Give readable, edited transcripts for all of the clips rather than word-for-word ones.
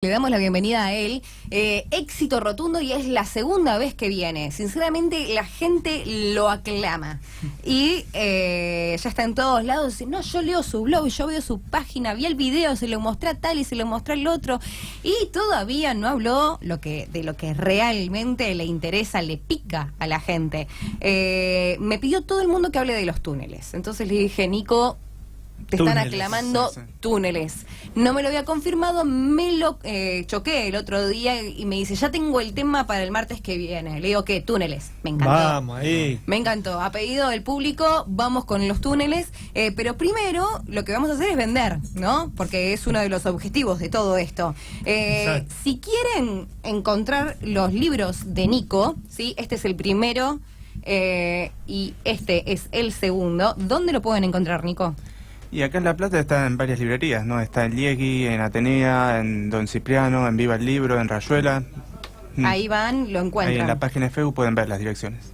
Le damos la bienvenida a él. Éxito rotundo y es la segunda vez que viene. Sinceramente, la gente lo aclama. Y ya está en todos lados. Dice, no, yo leo su blog, yo veo su página, vi el video, se lo mostré a tal y se lo mostré al otro. Y todavía no habló de lo que realmente le interesa, le pica a la gente. Me pidió todo el mundo que hable de los túneles. Entonces le dije, Nico, te están aclamando túneles. No me lo había confirmado, me lo choqué el otro día y me dice, ya tengo el tema para el martes que viene. Le digo, ¿qué? Túneles. Me encantó. Vamos ahí. Me encantó. A pedido del público, vamos con los túneles. Pero primero, lo que vamos a hacer es vender, ¿no? Porque es uno de los objetivos de todo esto. Si quieren encontrar los libros de Nico, ¿sí? Este es el primero y este es el segundo. ¿Dónde lo pueden encontrar, Nico? Y acá en La Plata está en varias librerías, ¿no? Está en Liegui, en Atenea, en Don Cipriano, en Viva el Libro, en Rayuela. Ahí van, lo encuentran. Ahí en la página de Facebook pueden ver las direcciones.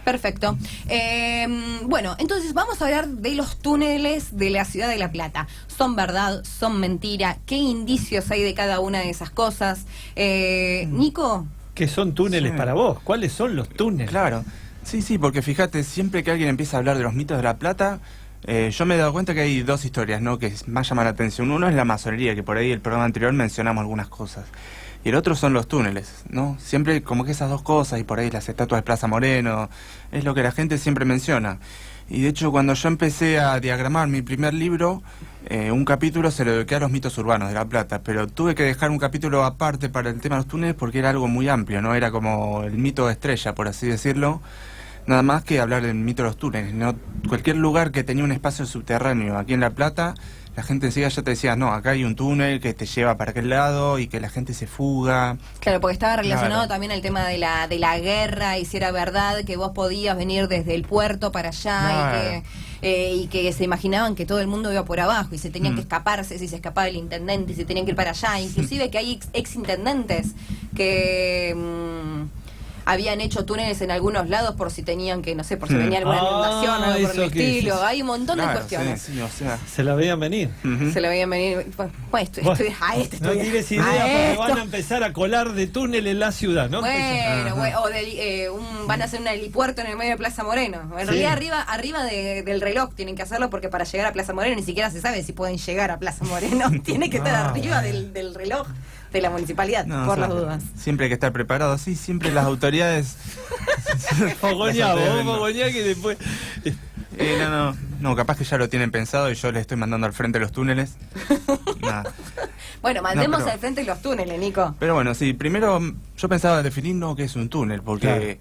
Perfecto. Bueno, entonces vamos a hablar de los túneles de la ciudad de La Plata. ¿Son verdad? ¿Son mentira? ¿Qué indicios hay de cada una de esas cosas? Nico. ¿Qué son túneles para vos? ¿Cuáles son los túneles? Claro. Sí, porque fíjate, siempre que alguien empieza a hablar de los mitos de La Plata, yo me he dado cuenta que hay dos historias, ¿no?, que más llaman la atención. Uno es la masonería, que por ahí el programa anterior mencionamos algunas cosas. Y el otro son los túneles, ¿no? Siempre como que esas dos cosas, y por ahí las estatuas de Plaza Moreno, es lo que la gente siempre menciona. Y de hecho, cuando yo empecé a diagramar mi primer libro, un capítulo se lo dediqué a los mitos urbanos de La Plata, pero tuve que dejar un capítulo aparte para el tema de los túneles porque era algo muy amplio, ¿no? Era como el mito estrella, por así decirlo. Nada más que hablar del mito de los túneles, ¿no? Cualquier lugar que tenía un espacio subterráneo aquí en La Plata, la gente enseguida ya te decía, no, acá hay un túnel que te lleva para aquel lado y que la gente se fuga. Claro, porque estaba relacionado también al tema de la guerra, y si era verdad que vos podías venir desde el puerto para allá, y que se imaginaban que todo el mundo iba por abajo y se tenían que escaparse, si se escapaba el intendente, si tenían que ir para allá. Inclusive que hay ex intendentes que habían hecho túneles en algunos lados por si tenían que, no sé, por si venía alguna inundación o algo por el estilo. Hay un montón de cuestiones. Sí, o sea. Se la veían venir. Se la veían venir. Bueno, no tienes idea, porque van a empezar a colar de túnel en la ciudad, ¿no? Bueno, o van a hacer un helipuerto en el medio de Plaza Moreno. En realidad arriba del reloj tienen que hacerlo, porque para llegar a Plaza Moreno ni siquiera se sabe si pueden llegar a Plaza Moreno. Tiene que estar arriba del reloj de la municipalidad, por las dudas. Siempre hay que estar preparado, sí, siempre las autoridades. Fogoñá que después. No, capaz que ya lo tienen pensado y yo les estoy mandando al frente los túneles. Bueno, mandemos al frente los túneles, Nico. Pero bueno, sí, primero yo pensaba definir qué es un túnel, porque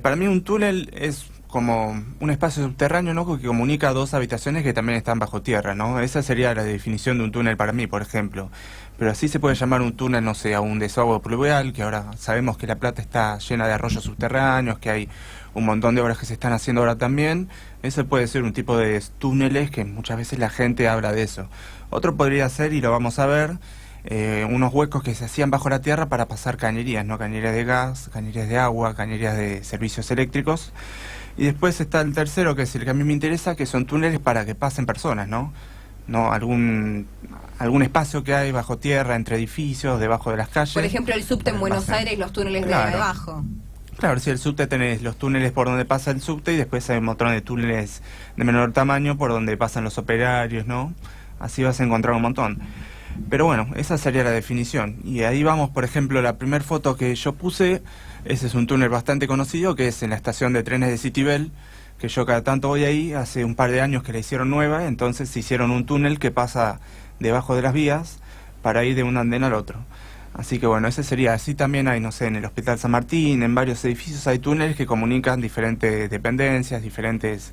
para mí un túnel es como un espacio subterráneo, ¿no?, que comunica dos habitaciones que también están bajo tierra, ¿no? Esa sería la definición de un túnel para mí, por ejemplo. Pero así se puede llamar un túnel, no sé, a un desagüe pluvial, que ahora sabemos que La Plata está llena de arroyos subterráneos, que hay un montón de obras que se están haciendo ahora también. Ese puede ser un tipo de túneles que muchas veces la gente habla de eso. Otro podría ser, y lo vamos a ver, unos huecos que se hacían bajo la tierra para pasar cañerías, ¿no? Cañerías de gas, cañerías de agua, cañerías de servicios eléctricos. Y después está el tercero, que es el que a mí me interesa, que son túneles para que pasen personas, ¿no? Algún espacio que hay bajo tierra, entre edificios, debajo de las calles. Por ejemplo, el subte en Buenos Aires, los túneles de abajo. Claro, si el subte tenés los túneles por donde pasa el subte, y después hay un montón de túneles de menor tamaño por donde pasan los operarios, ¿no? Así vas a encontrar un montón. Pero bueno, esa sería la definición. Y ahí vamos, por ejemplo, la primera foto que yo puse, ese es un túnel bastante conocido, que es en la estación de trenes de Citibel, que yo cada tanto voy ahí, hace un par de años que la hicieron nueva, entonces se hicieron un túnel que pasa debajo de las vías para ir de un andén al otro. Así que bueno, ese sería. Así también hay, no sé, en el Hospital San Martín, en varios edificios hay túneles que comunican diferentes dependencias, diferentes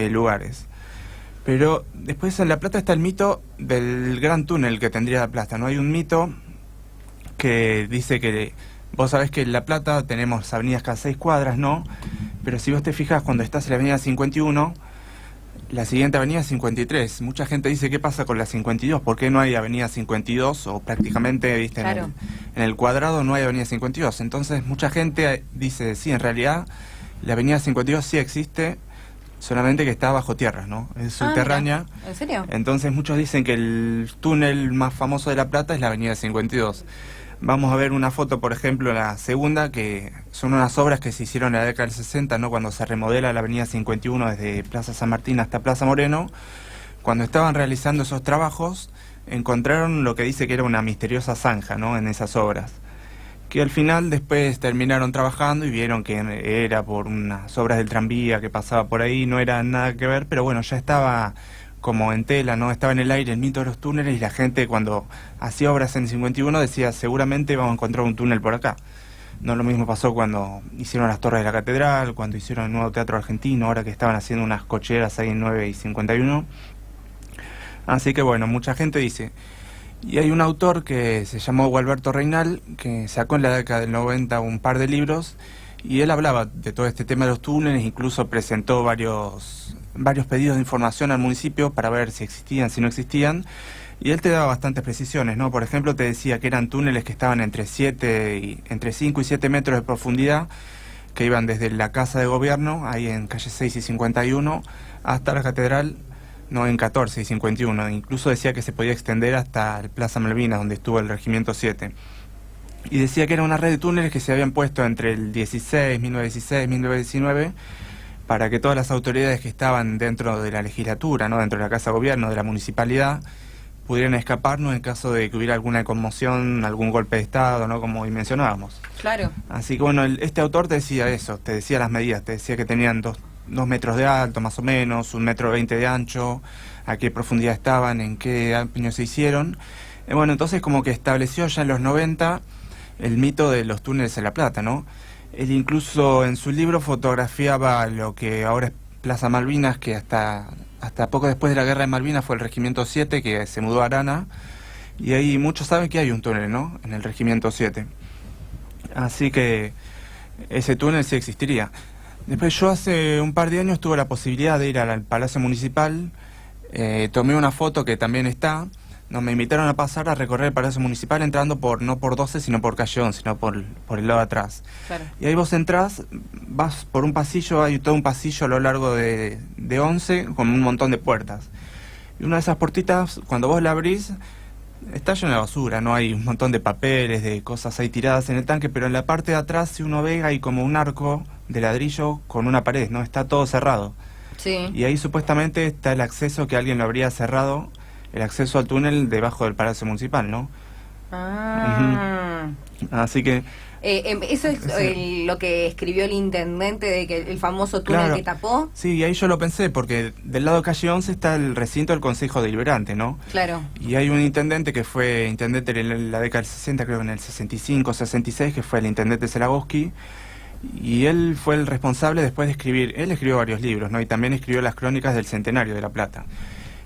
lugares. Pero después en La Plata está el mito del gran túnel que tendría La Plata, ¿no? Hay un mito que dice que vos sabés que en La Plata tenemos avenidas cada 6 cuadras, ¿no? Pero si vos te fijas, cuando estás en la avenida 51, la siguiente avenida es 53. Mucha gente dice, ¿qué pasa con la 52? ¿Por qué no hay avenida 52? O prácticamente, viste, en el cuadrado no hay avenida 52. Entonces mucha gente dice, sí, en realidad la avenida 52 sí existe, solamente que está bajo tierra, ¿no? Es subterránea. ¿En serio? Entonces muchos dicen que el túnel más famoso de La Plata es la avenida 52. Vamos a ver una foto, por ejemplo, la segunda, que son unas obras que se hicieron en la década del 60, ¿no? Cuando se remodela la avenida 51 desde Plaza San Martín hasta Plaza Moreno. Cuando estaban realizando esos trabajos, encontraron lo que dice que era una misteriosa zanja, ¿no? En esas obras, que al final después terminaron trabajando y vieron que era por unas obras del tranvía que pasaba por ahí, no era nada que ver, pero bueno, ya estaba como en tela, ¿no? Estaba en el aire el mito de los túneles, y la gente cuando hacía obras en 51 decía, seguramente vamos a encontrar un túnel por acá. No, lo mismo pasó cuando hicieron las torres de la catedral, cuando hicieron el nuevo Teatro Argentino, ahora que estaban haciendo unas cocheras ahí en 9 y 51. Así que bueno, mucha gente dice. Y hay un autor que se llamó Gualberto Reinal, que sacó en la década del 90 un par de libros, y él hablaba de todo este tema de los túneles, incluso presentó varios pedidos de información al municipio para ver si existían, si no existían, y él te daba bastantes precisiones, ¿no? Por ejemplo, te decía que eran túneles que estaban entre 5 y 7 metros de profundidad, que iban desde la Casa de Gobierno, ahí en calle 6 y 51, hasta la Catedral, no, en 14 y 51. Incluso decía que se podía extender hasta el Plaza Malvinas, donde estuvo el Regimiento 7. Y decía que era una red de túneles que se habían puesto entre el 1916, 1919, para que todas las autoridades que estaban dentro de la legislatura, ¿no? Dentro de la Casa de Gobierno, de la municipalidad, pudieran escaparnos en caso de que hubiera alguna conmoción, algún golpe de Estado, ¿no? Como hoy mencionábamos. Claro. Así que bueno, este autor te decía eso, te decía las medidas, te decía que tenían 2 metros de alto más o menos, 1,20 metros de ancho, a qué profundidad estaban, en qué año se hicieron. Bueno, entonces como que estableció ya en los 90 el mito de los túneles en La Plata, ¿no? Él incluso en su libro fotografiaba lo que ahora es Plaza Malvinas, que hasta poco después de la Guerra de Malvinas fue el Regimiento 7, que se mudó a Arana, y ahí muchos saben que hay un túnel, ¿no? En el Regimiento 7. Así que ese túnel sí existiría. Después yo hace un par de años tuve la posibilidad de ir al Palacio Municipal, tomé una foto que también está, no, me invitaron a pasar a recorrer el Palacio Municipal entrando no por 12, sino por calle 11, sino por el lado de atrás. Claro. Y ahí vos entrás, vas por un pasillo, hay todo un pasillo a lo largo de 11 con un montón de puertas. Y una de esas puertitas, cuando vos la abrís, está llena de basura, no hay un montón de papeles, de cosas ahí tiradas en el tanque, pero en la parte de atrás, si uno ve, hay como un arco de ladrillo con una pared, ¿no? Está todo cerrado. Sí. Y ahí supuestamente está el acceso que alguien lo habría cerrado, el acceso al túnel debajo del Palacio Municipal, ¿no? Ah. Así que... eso es lo que escribió el intendente, de que el famoso túnel claro, que tapó. Sí, y ahí yo lo pensé, porque del lado de calle 11 está el recinto del Consejo Deliberante, ¿no? Claro. Y hay un intendente que fue intendente en la década del 60, creo en el 65, 66, que fue el intendente Zelagoski, y él fue el responsable después de escribir, él escribió varios libros, ¿no? Y también escribió las crónicas del Centenario de La Plata.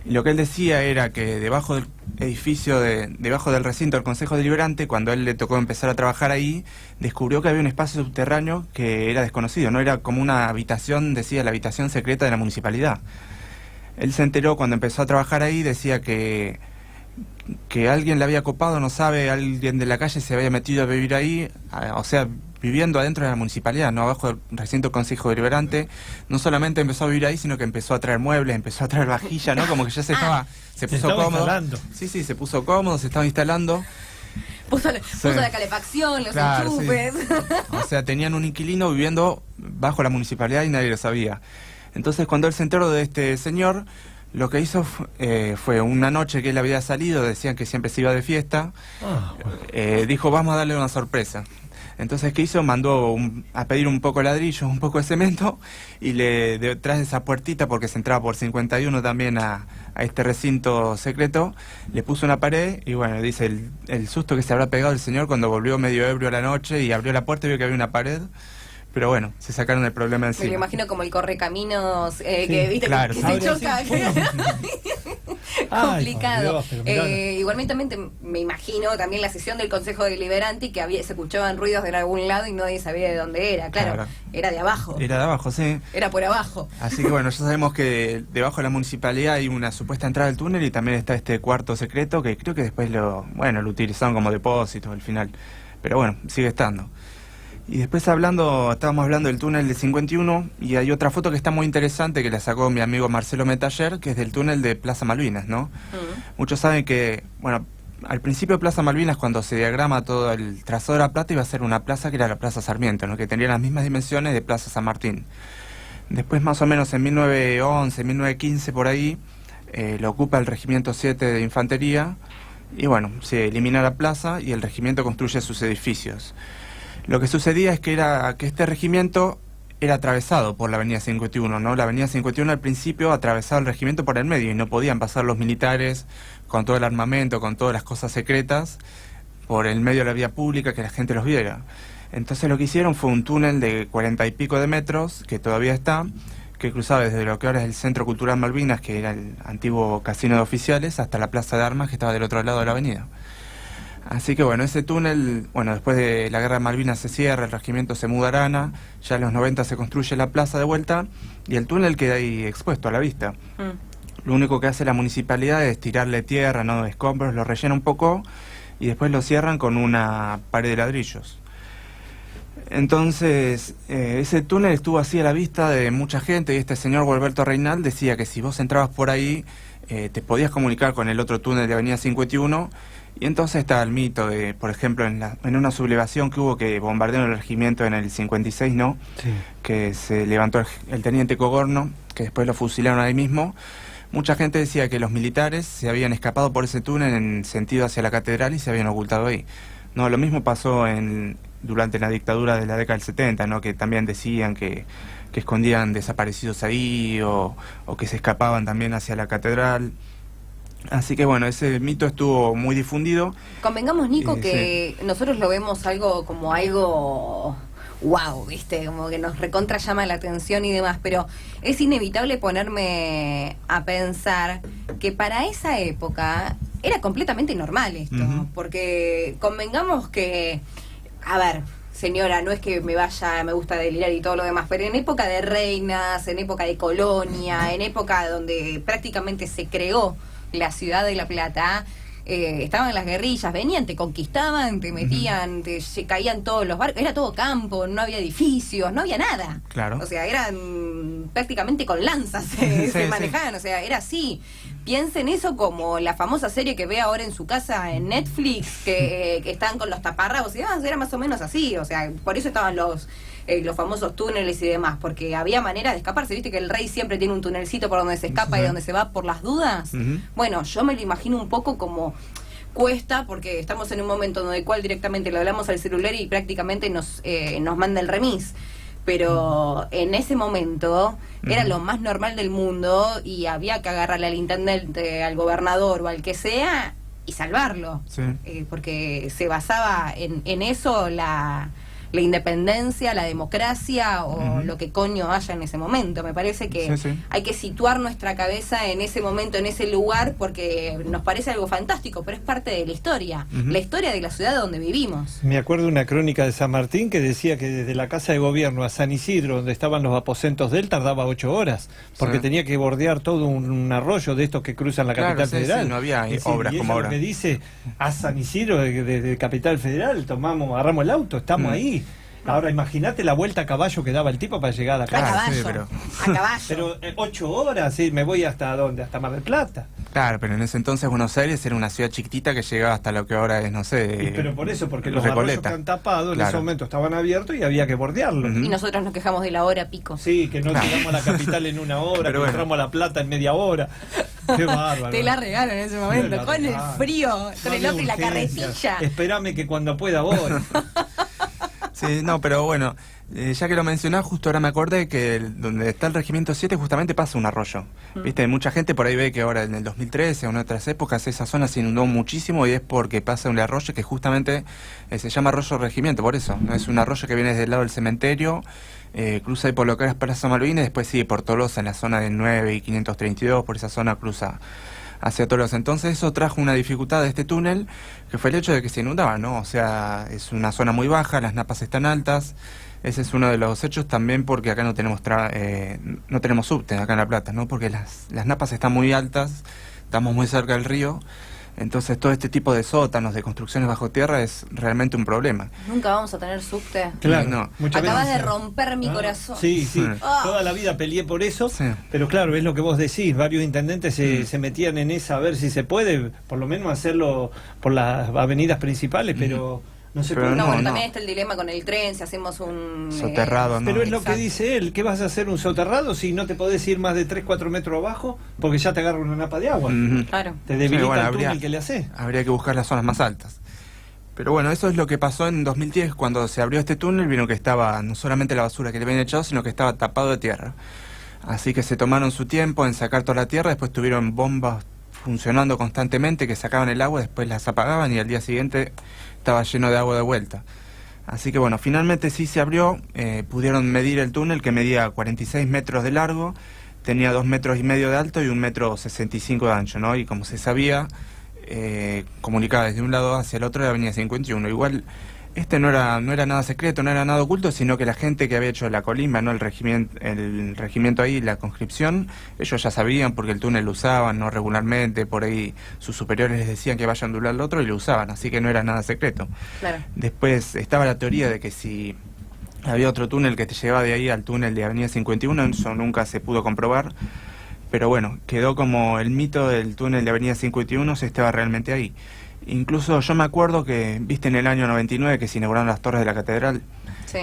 Y lo que él decía era que debajo del edificio, debajo del recinto del Consejo Deliberante, cuando él le tocó empezar a trabajar ahí, descubrió que había un espacio subterráneo que era desconocido, no era como una habitación, decía la habitación secreta de la municipalidad. Él se enteró cuando empezó a trabajar ahí, decía que alguien le había copado, no sabe, alguien de la calle se había metido a vivir ahí, o sea, viviendo adentro de la municipalidad, no abajo del recinto del Consejo Deliberante. No solamente empezó a vivir ahí, sino que empezó a traer muebles, empezó a traer vajilla, ¿no? Como que ya se puso cómodo. Instalando. Sí, se puso cómodo, se estaba instalando. Puso la calefacción, los claro, enchufes. Sí. O sea, tenían un inquilino viviendo bajo la municipalidad y nadie lo sabía. Entonces, cuando él se enteró de este señor, lo que hizo fue una noche que él había salido, decían que siempre se iba de fiesta, dijo, vamos a darle una sorpresa. Entonces, ¿qué hizo? Mandó a pedir un poco de ladrillo, un poco de cemento, y detrás de esa puertita, porque se entraba por 51 también a este recinto secreto, le puso una pared, y bueno, dice el susto que se habrá pegado el señor cuando volvió medio ebrio a la noche y abrió la puerta y vio que había una pared. Pero bueno, se sacaron el problema encima. Me lo imagino como el correcaminos, que viste claro, que se choca. Complicado. Dios, igualmente me imagino también la sesión del Consejo Deliberante, que se escuchaban ruidos de algún lado y nadie sabía de dónde era. Claro, era de abajo. Era de abajo, sí. Era por abajo. Así que bueno, ya sabemos que debajo de la municipalidad hay una supuesta entrada al túnel y también está este cuarto secreto que creo que después lo utilizaron como depósito al final. Pero bueno, sigue estando. Y después estábamos hablando del túnel del 51 y hay otra foto que está muy interesante que la sacó mi amigo Marcelo Metaller, que es del túnel de Plaza Malvinas, ¿no? Muchos saben que, bueno, al principio Plaza Malvinas, cuando se diagrama todo el trazado de La Plata, iba a ser una plaza que era la Plaza Sarmiento, ¿no? Que tendría las mismas dimensiones de Plaza San Martín. Después, más o menos en 1911, 1915, por ahí, lo ocupa el Regimiento 7 de Infantería y bueno, se elimina la plaza y el regimiento construye sus edificios. Lo que sucedía es que este regimiento era atravesado por la avenida 51, ¿no? La avenida 51 al principio atravesaba el regimiento por el medio y no podían pasar los militares con todo el armamento, con todas las cosas secretas, por el medio de la vía pública, que la gente los viera. Entonces lo que hicieron fue un túnel de 40 y pico de metros, que todavía está, que cruzaba desde lo que ahora es el Centro Cultural Malvinas, que era el antiguo casino de oficiales, hasta la Plaza de Armas, que estaba del otro lado de la avenida. Así que bueno, ese túnel, bueno, después de la Guerra de Malvinas se cierra, el regimiento se muda a Arana, ya en los 90 se construye la plaza de vuelta y el túnel queda ahí expuesto a la vista. Lo único que hace la municipalidad es tirarle tierra, no escombros, lo rellena un poco y después lo cierran con una pared de ladrillos. Entonces, ese túnel estuvo así a la vista de mucha gente y este señor Gualberto Reinal decía que si vos entrabas por ahí, te podías comunicar con el otro túnel de Avenida 51. Y entonces está el mito de, por ejemplo, en una sublevación que hubo que bombardearon el regimiento en el 56, ¿no? Sí. Que se levantó el teniente Cogorno, que después lo fusilaron ahí mismo. Mucha gente decía que los militares se habían escapado por ese túnel en sentido hacia la catedral y se habían ocultado ahí. No, lo mismo pasó durante la dictadura de la década del 70, ¿no? Que también decían que escondían desaparecidos ahí o que se escapaban también hacia la catedral. Así que bueno, ese mito estuvo muy difundido. Convengamos, Nico, que sí, nosotros lo vemos como algo wow, ¿viste? Como que nos recontra llama la atención y demás, pero es inevitable ponerme a pensar que para esa época era completamente normal esto, porque convengamos que, a ver, señora, no es que me gusta delirar y todo lo demás, pero en época de reinas, en época de colonia, en época donde prácticamente se creó la ciudad de La Plata, estaban las guerrillas, venían, te conquistaban, te metían, se caían todos los barcos, era todo campo, no había edificios, no había nada. Claro. O sea, eran prácticamente con lanzas se manejaban, o sea, era así. Piensen eso como la famosa serie que ve ahora en su casa en Netflix, que están con los taparrabos y demás, era más o menos así, o sea, por eso estaban los famosos túneles y demás, porque había manera de escaparse. Viste que el rey siempre tiene un tunelcito por donde se escapa y donde se va por las dudas. Bueno, yo me lo imagino un poco como cuesta, porque estamos en un momento donde el cual directamente le hablamos al celular y prácticamente nos manda el remis. Pero en ese momento era lo más normal del mundo y había que agarrarle al intendente, al gobernador o al que sea y salvarlo. Sí. Porque se basaba en eso la independencia, la democracia o lo que coño haya en ese momento. Me parece que hay que situar nuestra cabeza en ese momento, en ese lugar, porque nos parece algo fantástico, pero es parte de la historia de la ciudad donde vivimos. Me acuerdo de una crónica de San Martín que decía que desde la Casa de Gobierno a San Isidro, donde estaban los aposentos de él, tardaba 8 horas, porque tenía que bordear todo un arroyo de estos que cruzan la capital federal. No había obras como ahora. Me dice, a San Isidro, de Capital Federal, agarramos el auto, estamos ahí. Ahora imagínate la vuelta a caballo que daba el tipo para llegar a la casa. A caballo. Pero 8 horas, sí, me voy hasta ¿dónde? Hasta Mar del Plata. Claro, pero en ese entonces Buenos Aires era una ciudad chiquitita que llegaba hasta lo que ahora es, no sé. Pero por eso, porque los arroyos que han tapado en ese momento estaban abiertos y había que bordearlos. Y nosotros nos quejamos de la hora pico. Sí, que no llegamos a la capital en 1 hora, pero que entramos a La Plata en media hora. Qué bárbaro. Te la regalan en ese momento, con el frío, con el otro y la carretilla. Espérame que cuando pueda voy. Sí, no, pero bueno, ya que lo mencionás, justo ahora me acordé que donde está el Regimiento 7 justamente pasa un arroyo. Viste, mucha gente por ahí ve que ahora en el 2013 o en otras épocas esa zona se inundó muchísimo y es porque pasa un arroyo que justamente se llama Arroyo Regimiento, por eso. No es un arroyo que viene desde el lado del cementerio, cruza ahí por lo que era Plaza Malvinas y después sigue por Tolosa en la zona del 9 y 532, por esa zona cruza hacia Tolosa. Entonces eso trajo una dificultad de este túnel, que fue el hecho de que se inundaba, ¿no? O sea, es una zona muy baja, las napas están altas. Ese es uno de los hechos, también porque acá no tenemos subte acá en La Plata, ¿no? Porque las napas están muy altas, estamos muy cerca del río. Entonces todo este tipo de sótanos, de construcciones bajo tierra es realmente un problema. Nunca vamos a tener subte. Claro, No. muchas Acabas veces- de romper mi corazón. Sí, sí. Ah. Toda la vida peleé por eso, Sí. pero claro, es lo que vos decís. Varios intendentes se metían en esa a ver si se puede, por lo menos hacerlo por las avenidas principales, pero no se Pero puede. No, bueno, no. también está el dilema con el tren, si hacemos un... Soterrado, ¿no? Pero es lo que Exacto. dice él, ¿qué vas a hacer un soterrado si no te podés ir más de 3-4 metros abajo porque ya te agarra una napa de agua? Ujú. Claro. Te debilita Sí, bueno, el túnel que le hace. Habría que buscar las zonas más altas. Pero bueno, eso es lo que pasó en 2010 cuando se abrió este túnel. Vino que estaba no solamente la basura que le habían echado, sino que estaba tapado de tierra. Así que se tomaron su tiempo en sacar toda la tierra. Después tuvieron bombas funcionando constantemente que sacaban el agua, después las apagaban y al día siguiente estaba lleno de agua de vuelta. Así que bueno, finalmente sí se abrió. Pudieron medir el túnel, que medía 46 metros de largo, tenía 2,5 metros de alto y 1,65 metros de ancho, ¿no? Y como se sabía, comunicaba desde un lado hacia el otro de la avenida 51. Igual este no era nada secreto, no era nada oculto, sino que la gente que había hecho la colimba, ¿no? el regimiento ahí, la conscripción, ellos ya sabían porque el túnel lo usaban, ¿no? Regularmente, por ahí sus superiores les decían que vayan de un lado al otro y lo usaban, así que no era nada secreto. Claro. Después estaba la teoría de que si había otro túnel que te llevaba de ahí al túnel de Avenida 51, eso nunca se pudo comprobar, pero bueno, quedó como el mito del túnel de Avenida 51 si estaba realmente ahí. Incluso yo me acuerdo que, viste, en el año 99 que se inauguraron las torres de la catedral, Sí.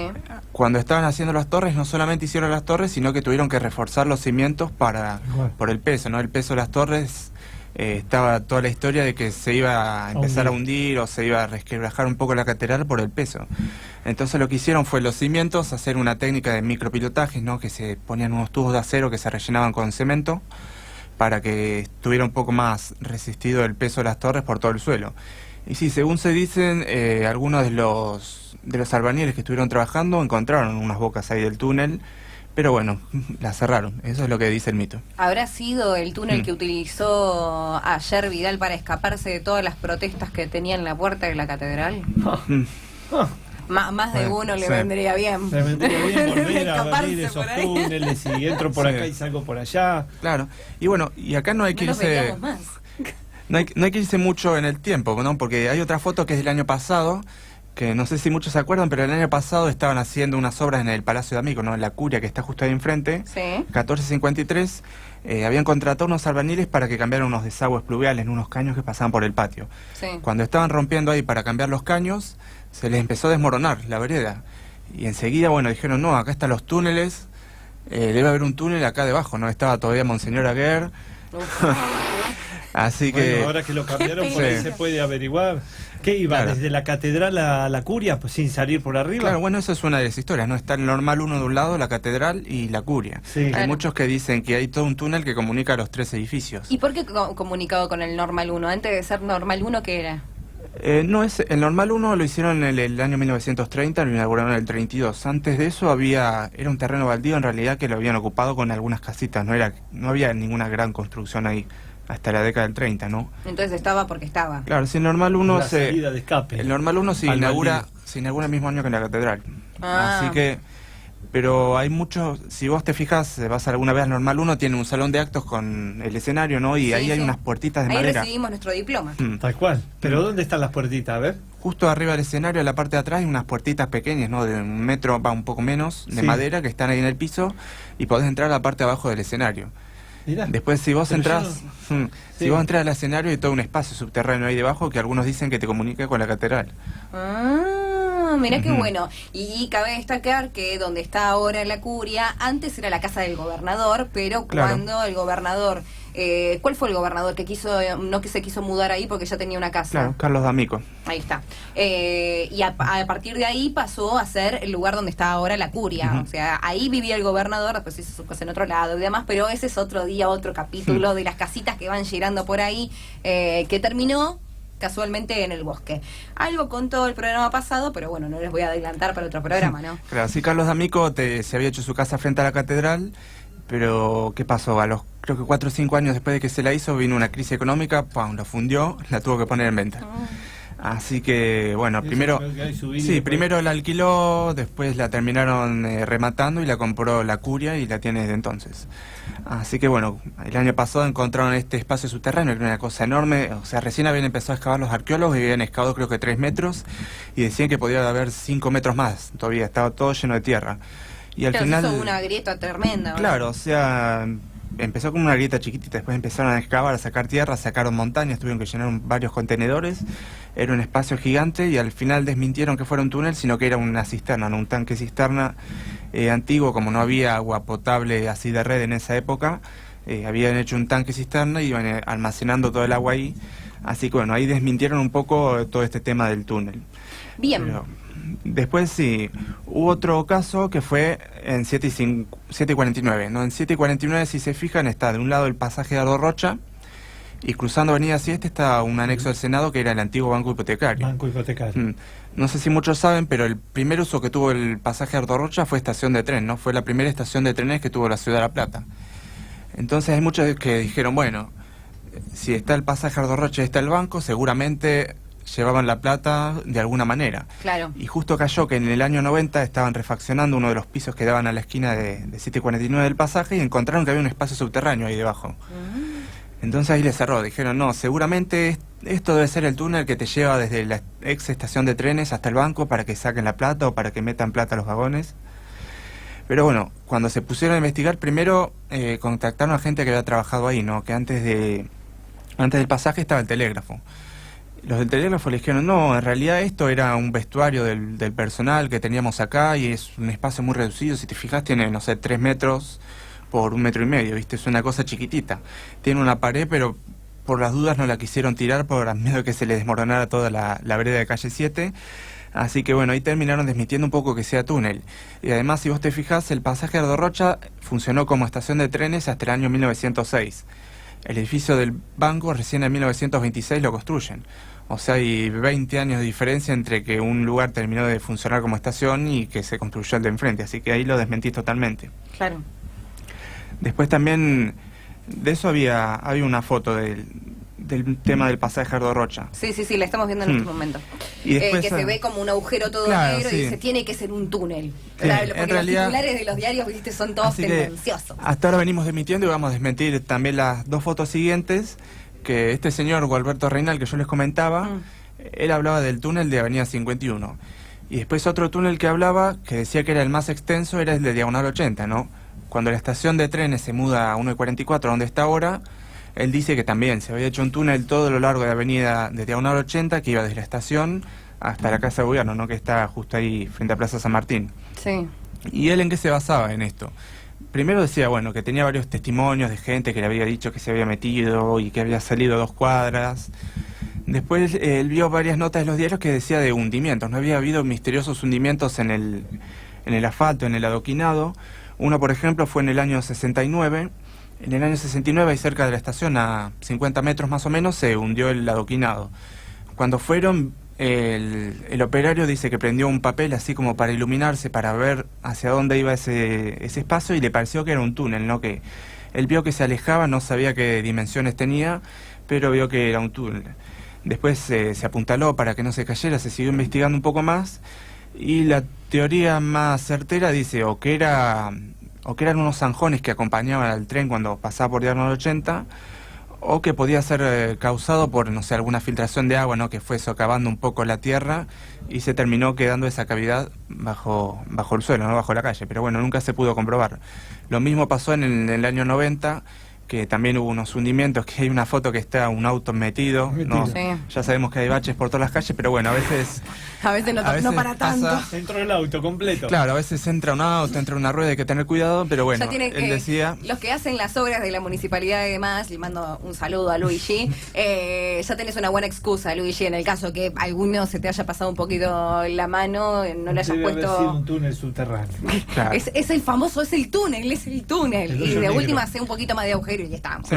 cuando estaban haciendo las torres no solamente hicieron las torres, sino que tuvieron que reforzar los cimientos Igual. por el peso, ¿no? El peso de las torres, estaba toda la historia de que se iba a empezar a hundir o se iba a resquebrajar un poco la catedral por el peso. Entonces lo que hicieron fue los cimientos, hacer una técnica de micropilotaje, ¿no? Que se ponían unos tubos de acero que se rellenaban con cemento para que estuviera un poco más resistido el peso de las torres por todo el suelo. Y sí, según se dicen, algunos de los albañiles que estuvieron trabajando encontraron unas bocas ahí del túnel, pero bueno, las cerraron. Eso es lo que dice el mito. ¿Habrá sido el túnel Mm. que utilizó ayer Vidal para escaparse de todas las protestas que tenía en la puerta de la catedral? Mm. Ah, Más de Bueno, uno le sí. vendría bien. me vendría bien volver a Escaparse abrir esos por ahí. túneles y entro por Sí. acá y salgo por allá. Claro. Y bueno, y acá no hay que No nos irse... veíamos más. No hay que irse mucho en el tiempo, ¿no? Porque hay otra foto que es del año pasado, que no sé si muchos se acuerdan, pero el año pasado estaban haciendo unas obras en el Palacio de Amigo, ¿no? En la curia que está justo ahí enfrente, Sí. 1453, habían contratado unos albañiles para que cambiaran unos desagües pluviales, unos caños que pasaban por el patio. Sí. Cuando estaban rompiendo ahí para cambiar los caños, se les empezó a desmoronar la vereda. Y enseguida, bueno, dijeron, no, acá están los túneles, debe haber un túnel acá debajo, ¿no? Estaba todavía Monseñor Aguer, Uf. así que... Bueno, ahora que lo cambiaron, por ahí Sí. se puede averiguar. ¿Qué iba? Claro. ¿Desde la catedral a la curia, pues, sin salir por arriba? Claro, bueno, eso es una de las historias, ¿no? Está el normal 1 de un lado, la catedral y la curia. Sí. Hay Claro. muchos que dicen que hay todo un túnel que comunica los tres edificios. ¿Y por qué comunicado con el Normal 1? Antes de ser Normal 1, ¿qué era? No es el normal 1 lo hicieron en el año 1930, lo inauguraron en el 32. Antes de eso era un terreno baldío en realidad que lo habían ocupado con algunas casitas, no había ninguna gran construcción ahí hasta la década del 30, ¿no? Entonces estaba porque estaba. Claro, si el normal 1 La salida de escape. el normal 1 Al inaugura baldío. el mismo año que la catedral. Ah. Así que, pero hay muchos, si vos te fijas, vas alguna vez al normal 1, tiene un salón de actos con el escenario, ¿no? Y Sí, ahí hay sí. unas puertitas de Ahí madera. recibimos nuestro diploma. Mm. Tal cual. ¿Pero dónde están las puertitas? A ver. Justo arriba del escenario, en la parte de atrás, hay unas puertitas pequeñas, ¿no? De 1 metro, va un poco menos, de Sí. madera, que están ahí en el piso, y podés entrar a la parte de abajo del escenario. Mirá. Después, si vos Pero yo entrás, no- si Sí. vos entras al escenario, hay todo un espacio subterráneo ahí debajo que algunos dicen que te comunica con la catedral. Ah, mirá qué Ujú. bueno. Y cabe destacar que donde está ahora la curia, antes era la casa del gobernador, pero Claro. cuando el gobernador, ¿cuál fue el gobernador que no que se quiso mudar ahí porque ya tenía una casa? Claro, Carlos D'Amico. Ahí está. Y a partir de ahí pasó a ser el lugar donde está ahora la curia. Ujú. O sea, ahí vivía el gobernador, después hizo su casa en otro lado y demás, pero ese es otro día, otro capítulo de las casitas que van girando por ahí, que terminó casualmente en el bosque. Algo contó el programa pasado, pero bueno, no les voy a adelantar para otro programa, ¿no? Claro, sí, Carlos D'Amico se había hecho su casa frente a la catedral, pero ¿qué pasó? Creo que 4 o 5 años después de que se la hizo, vino una crisis económica, ¡pam!, la fundió, la tuvo que poner en venta. Así que, bueno, primero la alquiló, después la terminaron rematando y la compró la Curia y la tiene desde entonces. Así que, bueno, el año pasado encontraron este espacio subterráneo, que era una cosa enorme. O sea, recién habían empezado a excavar los arqueólogos y habían excavado creo que 3 metros y decían que podía haber 5 metros más. Todavía estaba todo lleno de tierra. Y al final... hizo una grieta tremenda, ¿no? Claro, o sea... Empezó con una grieta chiquitita, después empezaron a excavar, a sacar tierra, sacaron montañas, tuvieron que llenar varios contenedores, era un espacio gigante y al final desmintieron que fuera un túnel, sino que era una cisterna, ¿no? Un tanque cisterna antiguo, como no había agua potable así de red en esa época, habían hecho un tanque cisterna y iban almacenando todo el agua ahí, así que bueno, ahí desmintieron un poco todo este tema del túnel. Bien. Pero después sí, hubo otro caso que fue en 7:49, ¿no? En 7:49, si se fijan, está de un lado el pasaje de Ardo Rocha y cruzando Avenida 7 está un anexo del Senado que era el antiguo Banco Hipotecario. Banco Hipotecario. No sé si muchos saben, pero el primer uso que tuvo el pasaje de Ardo Rocha fue estación de tren, ¿no? Fue la primera estación de trenes que tuvo la ciudad de La Plata. Entonces hay muchos que dijeron, bueno, si está el pasaje de Ardo Rocha y está el banco, seguramente llevaban la plata de alguna manera. Claro. Y justo cayó que en el año 90 estaban refaccionando uno de los pisos que daban a la esquina de 7:49 del pasaje y encontraron que había un espacio subterráneo ahí debajo. Entonces ahí les cerró, dijeron, no, seguramente esto debe ser el túnel que te lleva desde la ex estación de trenes hasta el banco para que saquen la plata o para que metan plata a los vagones. Pero bueno, cuando se pusieron a investigar, primero contactaron a gente que había trabajado ahí, ¿no? Que antes del pasaje estaba el telégrafo. Los del telégrafo le dijeron, no, en realidad esto era un vestuario del personal que teníamos acá y es un espacio muy reducido. Si te fijas, tiene, no sé, 3 metros por 1,5 metros, ¿viste? Es una cosa chiquitita. Tiene una pared, pero por las dudas no la quisieron tirar por miedo de que se le desmoronara toda la vereda de calle 7. Así que bueno, ahí terminaron desmintiendo un poco que sea túnel. Y además, si vos te fijas, el pasaje de Ardo Rocha funcionó como estación de trenes hasta el año 1906. El edificio del banco recién en 1926 lo construyen. O sea, hay 20 años de diferencia entre que un lugar terminó de funcionar como estación y que se construyó el de enfrente. Así que ahí lo desmentí totalmente. Claro. Después también de eso había una foto del tema del pasaje Ardo Rocha. Sí, la estamos viendo en este momento. Y después, que se ve como un agujero todo claro, negro sí. Y dice, tiene que ser un túnel. Sí, Claro, porque en realidad, los titulares de los diarios, viste, son todos tendenciosos. Hasta ahora venimos desmintiendo y vamos a desmentir también las 2 fotos siguientes, que este señor, Gualberto Reinal, que yo les comentaba, él hablaba del túnel de Avenida 51. Y después otro túnel que hablaba, que decía que era el más extenso, era el de Diagonal 80, ¿no? Cuando la estación de trenes se muda a 1:44, donde está ahora, él dice que también se había hecho un túnel todo lo largo de Avenida de Diagonal 80, que iba desde la estación hasta la Casa de Gobierno, ¿no? Que está justo ahí frente a Plaza San Martín. Sí. ¿Y él en qué se basaba en esto? Primero decía, bueno, que tenía varios testimonios de gente que le había dicho que se había metido y que había salido 2 cuadras. Después él vio varias notas de los diarios que decía de hundimientos. No había habido misteriosos hundimientos en el asfalto, en el adoquinado. Uno, por ejemplo, fue en el año 69. En el año 69, ahí cerca de la estación, a 50 metros más o menos, se hundió el adoquinado. Cuando fueron, el operario dice que prendió un papel así como para iluminarse, para ver hacia dónde iba ese espacio, y le pareció que era un túnel, ¿no? Que él vio que se alejaba, no sabía qué dimensiones tenía, pero vio que era un túnel. Después se apuntaló para que no se cayera, se siguió investigando un poco más, y la teoría más certera dice o que eran unos zanjones que acompañaban al tren cuando pasaba por Diagonal 80, o que podía ser causado por, no sé, alguna filtración de agua, ¿no? Que fue socavando un poco la tierra y se terminó quedando esa cavidad bajo el suelo, no bajo la calle. Pero bueno, nunca se pudo comprobar. Lo mismo pasó en el año 90, que también hubo unos hundimientos, que hay una foto que está un auto metido, ¿no? Sí. Ya sabemos que hay baches por todas las calles, pero bueno, a veces no para tanto. Entró el auto completo. Claro, a veces entra un auto, entra una rueda, hay que tener cuidado, pero bueno, él decía... Los que hacen las obras de la municipalidad y demás, le mando un saludo a Luigi, ya tenés una buena excusa, Luigi, en el caso que alguno se te haya pasado un poquito la mano, no le hayas Debe puesto... haber sido un túnel subterráneo. Claro. Es el famoso, es el túnel. Y de última hace un poquito más de agujero y ya estamos. Sí.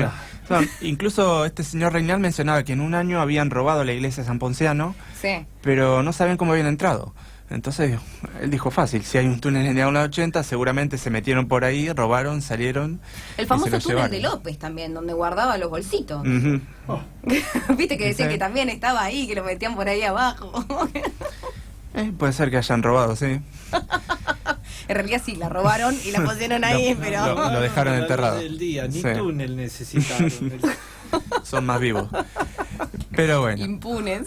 No, incluso este señor Reinal mencionaba que en un año habían robado la iglesia de San Ponciano, Sí. pero no sabían cómo habían entrado. Entonces, él dijo fácil, si hay un túnel en diagonal 80, seguramente se metieron por ahí, robaron, salieron. El y famoso se lo túnel llevaron. de López también, donde guardaba los bolsitos. Ujú. Viste que decían Sí. que también estaba ahí, que lo metían por ahí abajo. Puede ser que hayan robado, sí. En realidad sí, la robaron y la pusieron ahí, pero... Lo dejaron la luz enterrado. del día, ni Sí. túnel necesitaron. Son más vivos. Pero bueno. impunes.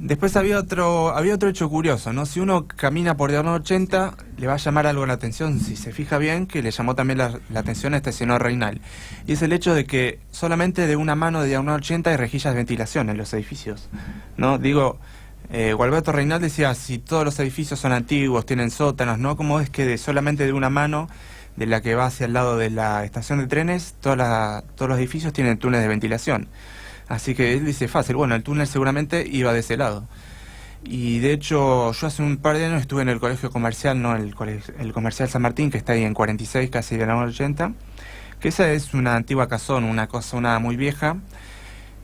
Después había otro hecho curioso, ¿no? Si uno camina por diagonal 80, le va a llamar algo la atención, si se fija bien, que le llamó también la atención a este señor Reinal. Y es el hecho de que solamente de una mano de diagonal 80 hay rejillas de ventilación en los edificios, ¿no? Digo, Gualberto Reinal decía, si todos los edificios son antiguos, tienen sótanos, ¿no? ¿Cómo es que solamente de una mano, de la que va hacia el lado de la estación de trenes, todos los edificios tienen túneles de ventilación? Así que él dice, fácil, bueno, el túnel seguramente iba de ese lado. Y de hecho, yo hace un par de años estuve en el colegio comercial, ¿no? El comercial San Martín, que está ahí en 46, casi de la 80, que esa es una antigua casona, una casona muy vieja.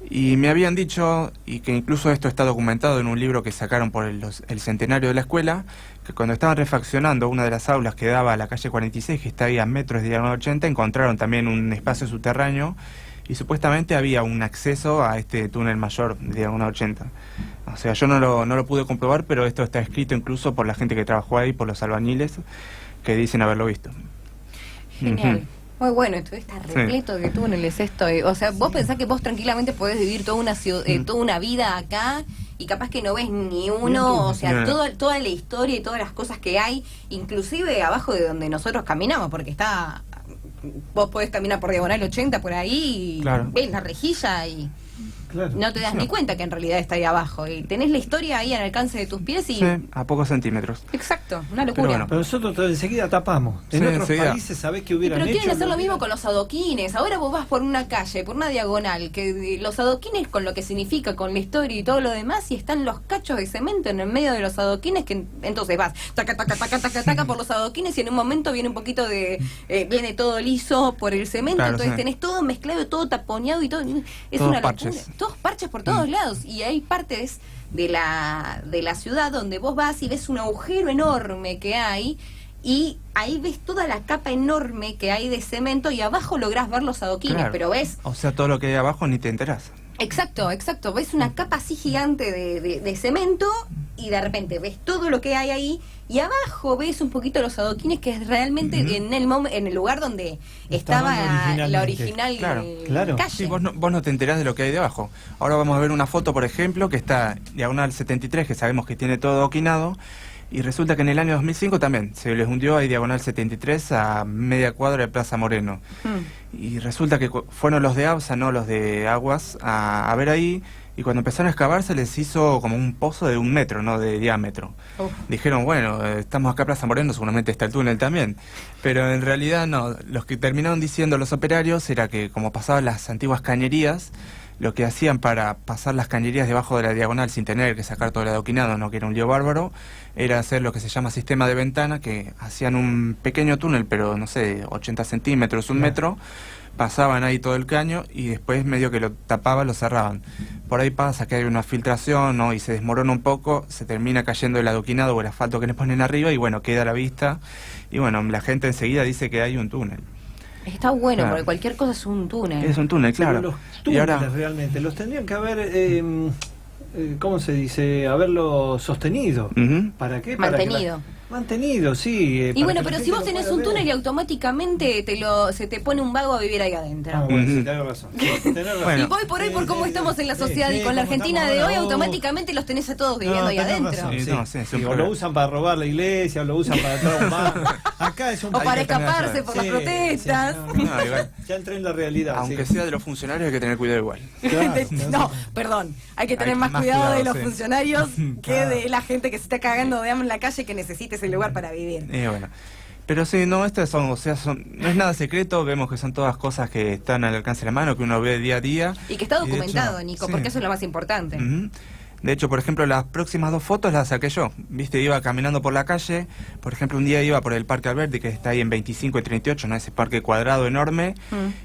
Y me habían dicho, y que incluso esto está documentado en un libro que sacaron por el centenario de la escuela, que cuando estaban refaccionando una de las aulas que daba a la calle 46, que está ahí a metros de diagonal 80, encontraron también un espacio subterráneo y supuestamente había un acceso a este túnel mayor de diagonal 80. O sea, yo no lo pude comprobar, pero esto está escrito incluso por la gente que trabajó ahí, por los albañiles, que dicen haberlo visto. Genial. Ujú. Muy bueno, esto está repleto de túneles esto. O sea, vos pensás que vos tranquilamente podés vivir toda una toda una vida acá y capaz que no ves ni uno, o sea, No. toda la historia y todas las cosas que hay, inclusive abajo de donde nosotros caminamos, porque está... Vos podés caminar por diagonal 80 por ahí y Claro. ves la rejilla y Claro. no te das ni cuenta que en realidad está ahí abajo. Y tenés la historia ahí al alcance de tus pies y... Sí, a pocos centímetros. Exacto, una locura. Pero bueno. Pero nosotros enseguida tapamos. En Sí, otros enseguida. países, ¿sabés qué hubieran Pero hecho? quieren hacer lo mismo con los adoquines. Ahora vos vas por una calle, por una diagonal, que los adoquines con lo que significa, con la historia y todo lo demás, y están los cachos de cemento en el medio de los adoquines, que entonces vas taca, taca, taca, taca, taca por los adoquines y en un momento viene un poquito de... viene todo liso por el cemento, Claro, entonces sí. tenés todo mezclado, todo taponeado y todo... Es Todos una parches. locura. Todos parches por todos lados. Y hay partes de la ciudad donde vos vas y ves un agujero enorme que hay y ahí ves toda la capa enorme que hay de cemento y abajo lográs ver los adoquines, Claro. pero ves... O sea, todo lo que hay abajo ni te enterás. Exacto, ves una capa así gigante de cemento y de repente ves todo lo que hay ahí y abajo ves un poquito los adoquines que es realmente en el lugar donde Estaban estaba la originalmente. original Claro. calle. Sí, vos no te enterás de lo que hay debajo. Ahora vamos a ver una foto, por ejemplo, que está diagonal 73, que sabemos que tiene todo adoquinado, y resulta que en el año 2005 también se les hundió ahí diagonal 73 a media cuadra de Plaza Moreno. Y resulta que fueron los de ABSA, no los de Aguas, a ver ahí, y cuando empezaron a excavar se les hizo como un pozo de 1 metro, ¿no? De diámetro. Uf. Dijeron, bueno, estamos acá en Plaza Moreno, seguramente está el túnel también. Pero en realidad no, los que terminaron diciendo los operarios era que como pasaban las antiguas cañerías, lo que hacían para pasar las cañerías debajo de la diagonal sin tener que sacar todo el adoquinado, no que era un lío bárbaro, era hacer lo que se llama sistema de ventana, que hacían un pequeño túnel, pero no sé, 80 centímetros, 1 metro, pasaban ahí todo el caño y después medio que lo tapaban, lo cerraban. Por ahí pasa que hay una filtración, ¿no? Y se desmorona un poco, se termina cayendo el adoquinado o el asfalto que les ponen arriba y bueno, queda a la vista. Y bueno, la gente enseguida dice que hay un túnel. Está bueno, Claro. porque cualquier cosa es un túnel. Es un túnel, claro. Pero los Y túneles ahora, realmente los tendrían que haber, ¿cómo se dice? Haberlo sostenido. Ujú. ¿Para qué? Para que Mantenido. Mantenido, sí. Y para bueno, que la pero si gente vos lo tenés pueda un ver. túnel y automáticamente se te pone un vago a vivir ahí adentro. Ah, bueno, sí, Ujú. tenés razón. Tenés razón. Bueno. Y voy por hoy por cómo estamos en la sociedad y con la cómo Argentina estamos de hoy, ahora, automáticamente los tenés a todos viviendo ahí tenés adentro. razón, Sí, sí. no, sí, es un Sí, o problema. lo usan para robar la iglesia, o lo usan para entrar a un bar. Acá es un O Hay para que tener escaparse razón. por las protestas. No, igual. Ya entré en la realidad. Aunque sí. sea de los funcionarios hay que tener cuidado igual. Claro, No, perdón. Hay que tener Hay más más cuidado de cuidado, los sí. funcionarios que Claro. de la gente que se está cagando de hambre en la calle que necesite ese lugar para vivir. Bueno. Pero sí, no, estas son, o sea, no es nada secreto, vemos que son todas cosas que están al alcance de la mano, que uno ve día a día. Y que está de documentado, hecho, Nico, sí. porque eso es lo más importante. Ujú. De hecho, por ejemplo, las próximas 2 fotos las saqué yo. Viste, iba caminando por la calle. Por ejemplo, un día iba por el Parque Alberti, que está ahí en 25 y 38, ¿no? Ese parque cuadrado enorme.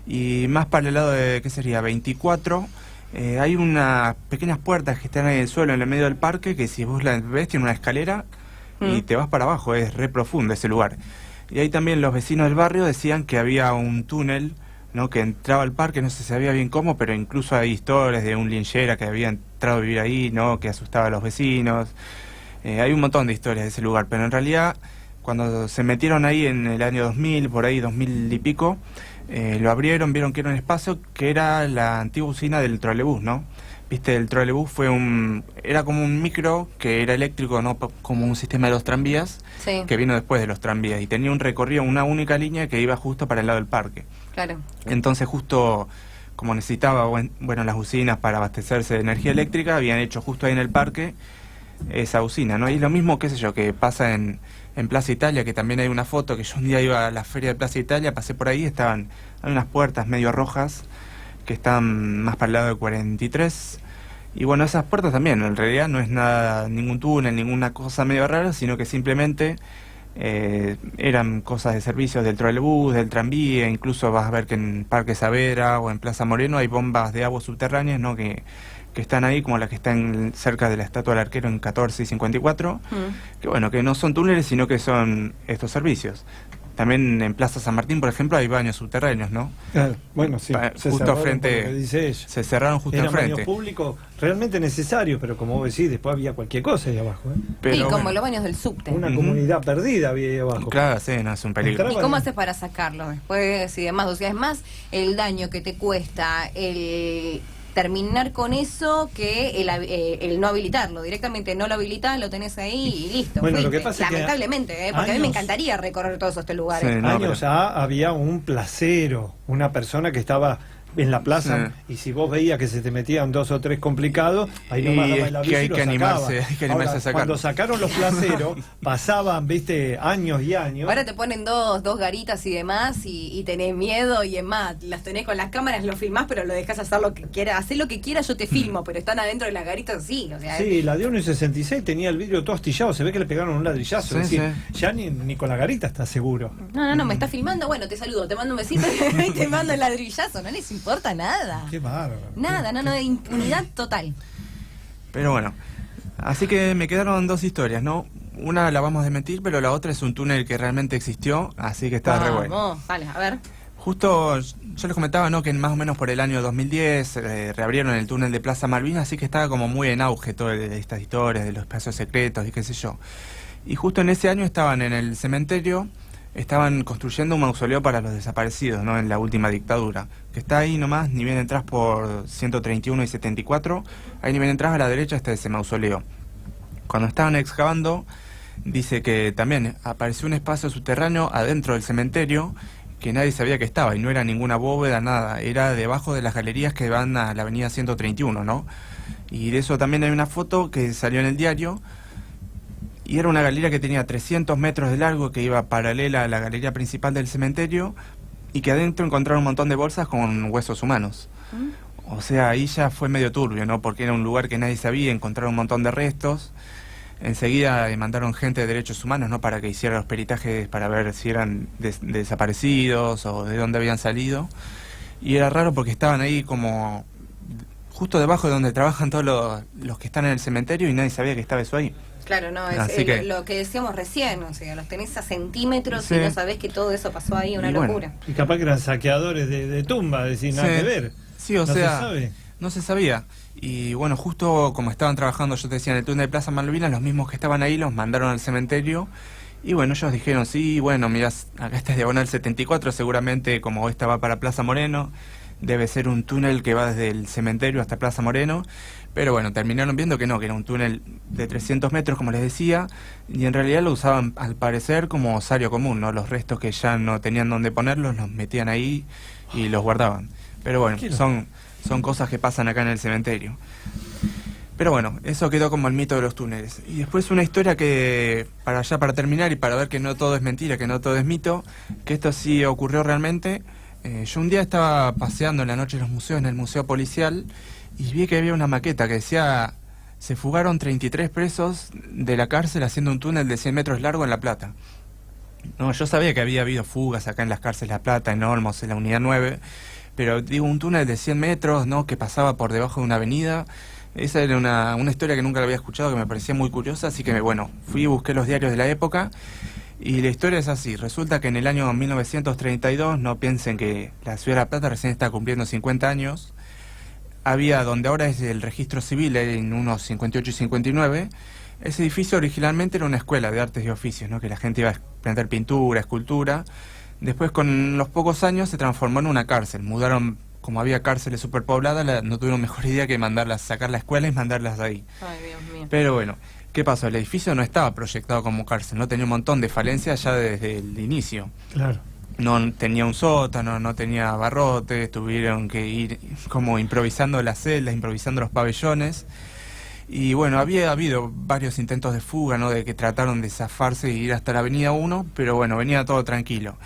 Y más para el lado de, ¿qué sería? 24. Hay unas pequeñas puertas que están ahí en el suelo, en el medio del parque, que si vos las ves, tiene una escalera y te vas para abajo, es re profundo ese lugar. Y ahí también los vecinos del barrio decían que había un túnel, ¿no?, que entraba al parque, no se sabía bien cómo, pero incluso hay historias de un linchera que había entrado a vivir ahí, ¿no?, que asustaba a los vecinos. Hay un montón de historias de ese lugar, pero en realidad cuando se metieron ahí en el año 2000, por ahí 2000 y pico, lo abrieron, vieron que era un espacio que era la antigua usina del trolebús, ¿no? Viste, el trolebús era como un micro que era eléctrico, ¿no?, como un sistema de los tranvías, Sí. que vino después de los tranvías, y tenía un recorrido, una única línea que iba justo para el lado del parque. Claro. Entonces justo como necesitaba, bueno, las usinas para abastecerse de energía eléctrica, habían hecho justo ahí en el parque esa usina, ¿no? Y lo mismo, qué sé yo, que pasa en Plaza Italia, que también hay una foto, que yo un día iba a la feria de Plaza Italia, pasé por ahí, hay unas puertas medio rojas que están más para el lado de 43, y bueno, esas puertas también, en realidad no es nada, ningún túnel, ninguna cosa medio rara, sino que simplemente eran cosas de servicios del trolebús, del tranvía. Incluso vas a ver que en Parque Saavedra o en Plaza Moreno hay bombas de agua subterráneas, ¿no?, que están ahí, como las que están cerca de la estatua del arquero en 14 y 54, que bueno, que no son túneles, sino que son estos servicios. También en Plaza San Martín, por ejemplo, hay baños subterráneos, ¿no? Claro, bueno, sí. Justo frente, dice ella. se cerraron justo Eran enfrente. baños públicos realmente necesarios, pero como vos decís, después había cualquier cosa ahí abajo. Pero y como bueno, los baños del subte. Una comunidad perdida había ahí abajo. claro, sí, no es un peligro. ¿Y cómo haces para sacarlo después y demás? O sea, es más el daño que te cuesta el terminar con eso que el no habilitarlo. Directamente no lo habilitas, lo tenés ahí y listo. Bueno, fuiste. lo que pasa es que lamentablemente, porque a mí me encantaría recorrer todos estos lugares. Sí, no, Años ya había un placero, una persona que estaba en la plaza, y si vos veías que se te metían 2 o 3 complicados, ahí nomás Y daba es el aviso que hay y lo que sacaba. animarse, hay que animarse Ahora, a sacar. cuando sacaron los placeros, pasaban, viste, años y años. Ahora te ponen dos garitas y demás y tenés miedo y es más, las tenés con las cámaras, lo filmás, pero lo dejás hacer lo que quieras. Hacé lo que quieras, yo te filmo, pero están adentro de las garitas, sí. O sea, Sí, la de 1.66 tenía el vidrio todo astillado, se ve que le pegaron un ladrillazo. Sí, es decir, sí. ya ni con la garita está seguro. No, me estás filmando, bueno, te saludo, te mando un besito y te mando el ladrillazo, no les importa nada. Qué bárbaro. Nada, impunidad total. Pero bueno, así que me quedaron 2 historias, ¿no? Una la vamos a desmentir, pero la otra es un túnel que realmente existió, así que está re bueno. Vamos, vale, a ver. Justo yo les comentaba, ¿no?, que más o menos por el año 2010 reabrieron el túnel de Plaza Malvinas, así que estaba como muy en auge todas estas historias de los espacios secretos y qué sé yo. Y justo en ese año estaban en el cementerio, estaban construyendo un mausoleo para los desaparecidos, ¿no?, en la última dictadura, que está ahí nomás, ni bien entras por 131 y 74, ahí ni bien entras a la derecha está ese mausoleo. Cuando estaban excavando, dice que también apareció un espacio subterráneo adentro del cementerio que nadie sabía que estaba, y no era ninguna bóveda, nada, era debajo de las galerías que van a la avenida 131, ¿no? Y de eso también hay una foto que salió en el diario, y era una galería que tenía 300 metros de largo, que iba paralela a la galería principal del cementerio, y que adentro encontraron un montón de bolsas con huesos humanos. O sea, ahí ya fue medio turbio, ¿no? Porque era un lugar que nadie sabía, encontraron un montón de restos. Enseguida mandaron gente de derechos humanos, ¿no?, para que hiciera los peritajes para ver si eran desaparecidos o de dónde habían salido. Y era raro porque estaban ahí como justo debajo de donde trabajan todos los que están en el cementerio, y nadie sabía que estaba eso ahí. Claro, no, es Así que- lo que decíamos recién, o sea, los tenés a centímetros Sí. y no sabés que todo eso pasó ahí, una Y bueno, locura. Y capaz que eran saqueadores de tumba, es decir, nada Sí. que ver. Sí, o No sea, se sabe. no se sabía. Y bueno, justo como estaban trabajando, yo te decía, en el túnel de Plaza Malvinas, los mismos que estaban ahí los mandaron al cementerio. Y bueno, ellos dijeron, sí, bueno, mirá, acá está diagonal 74, seguramente como esta va para Plaza Moreno, debe ser un túnel que va desde el cementerio hasta Plaza Moreno. Pero bueno, terminaron viendo que no, que era un túnel de 300 metros, como les decía, y en realidad lo usaban, al parecer, como osario común, ¿no? Los restos que ya no tenían dónde ponerlos, los metían ahí y los guardaban. Pero bueno, son cosas que pasan acá en el cementerio. Pero bueno, eso quedó como el mito de los túneles. Y después una historia que, para terminar y para ver que no todo es mentira, que no todo es mito, que esto sí ocurrió realmente. Yo un día estaba paseando en la noche en los museos, en el Museo Policial, y vi que había una maqueta que decía: se fugaron 33 presos de la cárcel haciendo un túnel de 100 metros largo en La Plata. No, yo sabía que había habido fugas acá en las cárceles La Plata, en Olmos, en la Unidad 9, pero digo, un túnel de 100 metros, ¿no?, que pasaba por debajo de una avenida, Esa era una historia que nunca la había escuchado, que me parecía muy curiosa, así que bueno, fui y busqué los diarios de la época, y la historia es así. Resulta que en el año 1932, no piensen que la ciudad de La Plata recién está cumpliendo 50 años, había donde ahora es el registro civil, en unos 58 y 59, ese edificio originalmente era una escuela de artes y oficios, ¿no? Que la gente iba a aprender pintura, escultura. Después, con los pocos años, se transformó en una cárcel. Mudaron, como había cárceles superpobladas, no tuvieron mejor idea que mandarlas, sacar la escuela y mandarlas de ahí. Ay, Dios mío. Pero bueno, ¿qué pasó? El edificio no estaba proyectado como cárcel, no tenía un montón de falencias ya desde el inicio. Claro. No tenía un sótano, no tenía barrotes, tuvieron que ir como improvisando las celdas, improvisando los pabellones. Y bueno, había habido varios intentos de fuga, ¿no? De que trataron de zafarse y ir hasta la Avenida 1, pero bueno, venía todo tranquilo.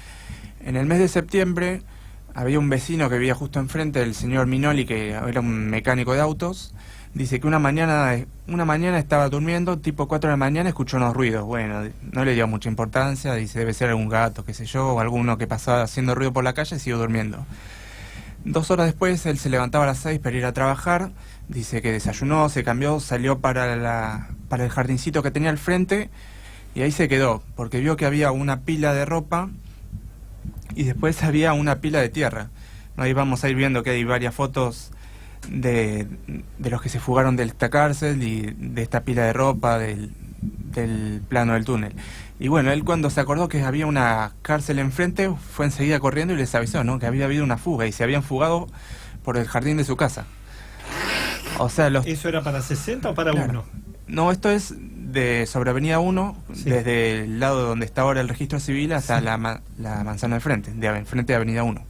En el mes de septiembre había un vecino que vivía justo enfrente del señor Minoli, que era un mecánico de autos. Dice que una mañana estaba durmiendo, tipo 4 de la mañana, escuchó unos ruidos. Bueno, no le dio mucha importancia, dice debe ser algún gato, qué sé yo, o alguno que pasaba haciendo ruido por la calle y siguió durmiendo. 2 horas después él se levantaba a las 6 para ir a trabajar, dice que desayunó, se cambió, salió para el jardincito que tenía al frente y ahí se quedó, porque vio que había una pila de ropa y después había una pila de tierra. Ahí vamos a ir viendo que hay varias fotos de los que se fugaron de esta cárcel y de esta pila de ropa, del plano del túnel. Y bueno, él cuando se acordó que había una cárcel enfrente, fue enseguida corriendo y les avisó, ¿no? Que había habido una fuga y se habían fugado por el jardín de su casa. O sea, ¿Eso era para 60 o para claro. uno? No, esto es sobre Avenida 1, sí. Desde el lado donde está ahora el registro civil hasta sí. la manzana de enfrente de Avenida 1.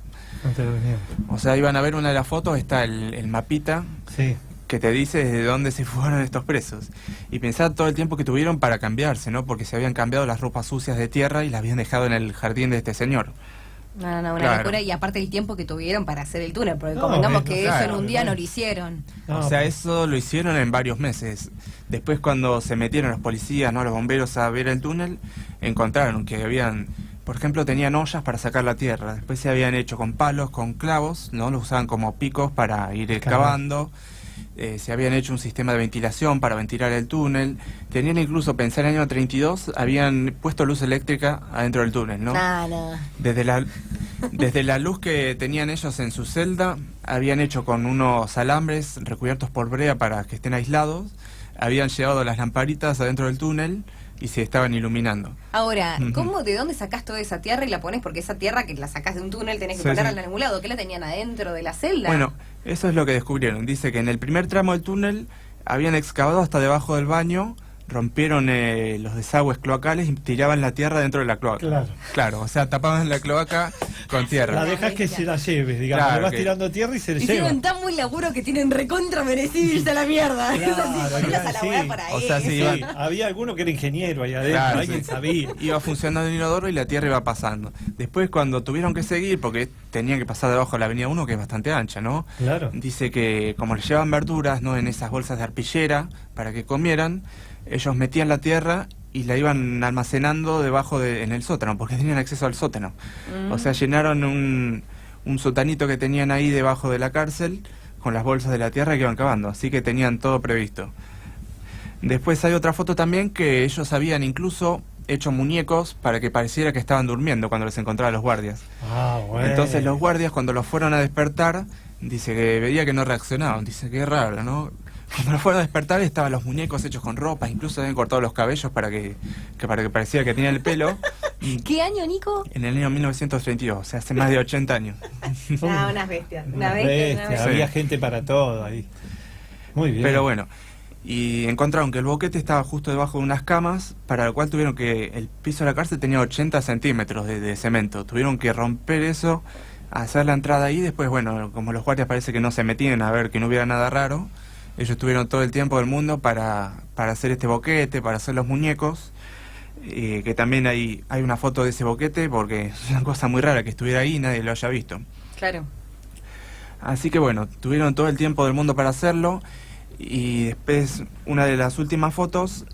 Montevideo. O sea, iban a ver una de las fotos, está el mapita Sí. que te dice de dónde se fugaron estos presos. Y pensar todo el tiempo que tuvieron para cambiarse, ¿no? Porque se habían cambiado las ropas sucias de tierra y las habían dejado en el jardín de este señor. No, una Claro. locura. Y aparte el tiempo que tuvieron para hacer el túnel, porque No, convengamos que claro, eso en un día claro. no lo hicieron. No, O sea, eso lo hicieron en varios meses. Después, cuando se metieron los policías, no, los bomberos a ver el túnel, encontraron que habían, por ejemplo, tenían ollas para sacar la tierra. Después se habían hecho con palos, con clavos, ¿no? Los usaban como picos para ir cavando. Se habían hecho un sistema de ventilación para ventilar el túnel. Tenían incluso, pensé en el año 32, habían puesto luz eléctrica adentro del túnel, ¿no? No. Desde la luz que tenían ellos en su celda, habían hecho con unos alambres recubiertos por brea para que estén aislados, habían llevado las lamparitas adentro del túnel y se estaban iluminando. Ahora, Ujú. ¿de dónde sacás toda esa tierra y la pones? Porque esa tierra que la sacás de un túnel tenés que Sí, ponerla sí. en algún lado. ¿Qué la tenían adentro de la celda? Bueno, eso es lo que descubrieron. Dice que en el primer tramo del túnel habían excavado hasta debajo del baño, rompieron los desagües cloacales y tiraban la tierra dentro de la cloaca. Claro. O sea, tapaban la cloaca con tierra. La dejas que se la lleve, digamos. Claro le vas que- tirando tierra y se le lleva. Hicieron tan buen laburo que tienen recontra merecido irse a la mierda. Claro, Es así, claro, ponlas a laburar sí. por ahí. O sea, sí, Sí, iban- había alguno que era ingeniero ahí adentro, Claro, alguien sí. sabía. Iba funcionando el inodoro y la tierra iba pasando. Después, cuando tuvieron que seguir, porque tenían que pasar debajo de la Avenida 1, que es bastante ancha, ¿no? Claro. Dice que como les llevaban verduras, ¿no? En esas bolsas de arpillera para que comieran, ellos metían la tierra y la iban almacenando en el sótano, porque tenían acceso al sótano. O sea, llenaron un sotanito que tenían ahí debajo de la cárcel con las bolsas de la tierra que iban cavando, así que tenían todo previsto. Después hay otra foto también que ellos habían incluso hecho muñecos para que pareciera que estaban durmiendo cuando les encontraban los guardias. Ah, bueno. Entonces los guardias, cuando los fueron a despertar, dice que veía que no reaccionaban. Dice que es raro, ¿no? Cuando los fueron a despertar estaban los muñecos hechos con ropa, incluso habían cortado los cabellos para que pareciera que tenía el pelo. ¿Qué año, Nico? En el año 1932, o sea, hace más de 80 años. Ah, unas bestias. Una Una bestia, bestia. había Sí. gente para todo ahí. Muy bien. Pero bueno, y encontraron que el boquete estaba justo debajo de unas camas, para lo cual tuvieron que, el piso de la cárcel tenía 80 centímetros de cemento. Tuvieron que romper eso, hacer la entrada ahí. Después, bueno, como los guardias parece que no se metían a ver que no hubiera nada raro, ellos tuvieron todo el tiempo del mundo para hacer este boquete, para hacer los muñecos. Que también hay una foto de ese boquete, porque es una cosa muy rara que estuviera ahí y nadie lo haya visto. Claro. Así que bueno, tuvieron todo el tiempo del mundo para hacerlo. Y después una de las últimas fotos,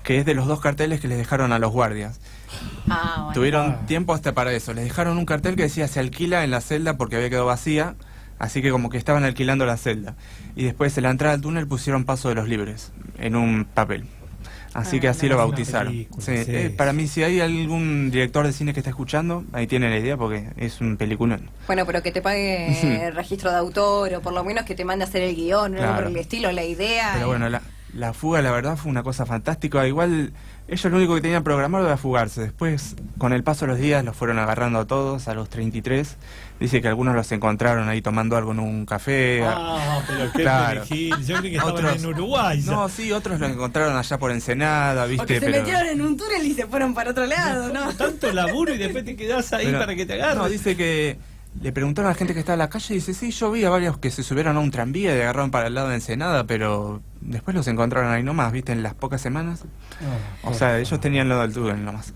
que es de los 2 carteles que les dejaron a los guardias. Ah, bueno. Tuvieron tiempo hasta para eso. Les dejaron un cartel que decía se alquila en la celda porque había quedado vacía. Así que como que estaban alquilando la celda. Y después en la entrada al túnel pusieron Paso de los Libres en un papel. Así que así lo bautizaron. película, Sí, sí. para mí, si hay algún director de cine que está escuchando, ahí tiene la idea porque es un peliculón. Bueno, pero que te pague registro de autor o por lo menos que te mande a hacer el guión, o algo Claro. por el estilo, la idea. Pero bueno, la fuga, la verdad, fue una cosa fantástica. Igual, ellos lo único que tenían programado era fugarse. Después, con el paso de los días, los fueron agarrando a todos, a los 33. Dice que algunos los encontraron ahí tomando algo en un café. Pero qué Claro. perejil. Yo creí que estaban Otros- en Uruguay. ya. No, sí, otros los encontraron allá por Ensenada, O ¿viste? que se Pero- metieron en un túnel y se fueron para otro lado, ¿no? Tanto laburo y después te quedás ahí Pero- para que te agarren. No, dice que le preguntaron a la gente que estaba en la calle y dice, sí, yo vi a varios que se subieron a un tranvía y agarraron para el lado de Ensenada, pero después los encontraron ahí nomás, ¿viste? En las pocas semanas. O sea, ellos tenían lo del túnel nomás.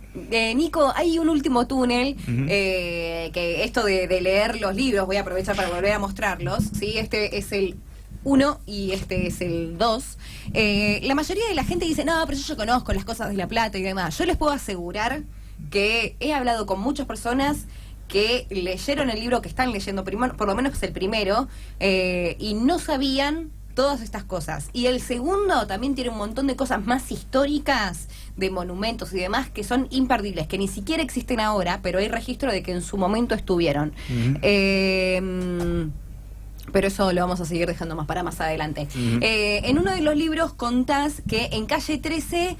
Nico, hay un último túnel, Ujú. que esto de leer los libros, voy a aprovechar para volver a mostrarlos, ¿sí? Este es el 1 y este es el 2. La mayoría de la gente dice, no, pero yo conozco las cosas de La Plata y demás. Yo les puedo asegurar que he hablado con muchas personas que leyeron el libro que están leyendo, por lo menos es el primero, y no sabían todas estas cosas. Y el segundo también tiene un montón de cosas más históricas, de monumentos y demás, que son imperdibles, que ni siquiera existen ahora, pero hay registro de que en su momento estuvieron. Ujú. Pero eso lo vamos a seguir dejando más adelante. Ujú. En uno de los libros contás que en calle 13,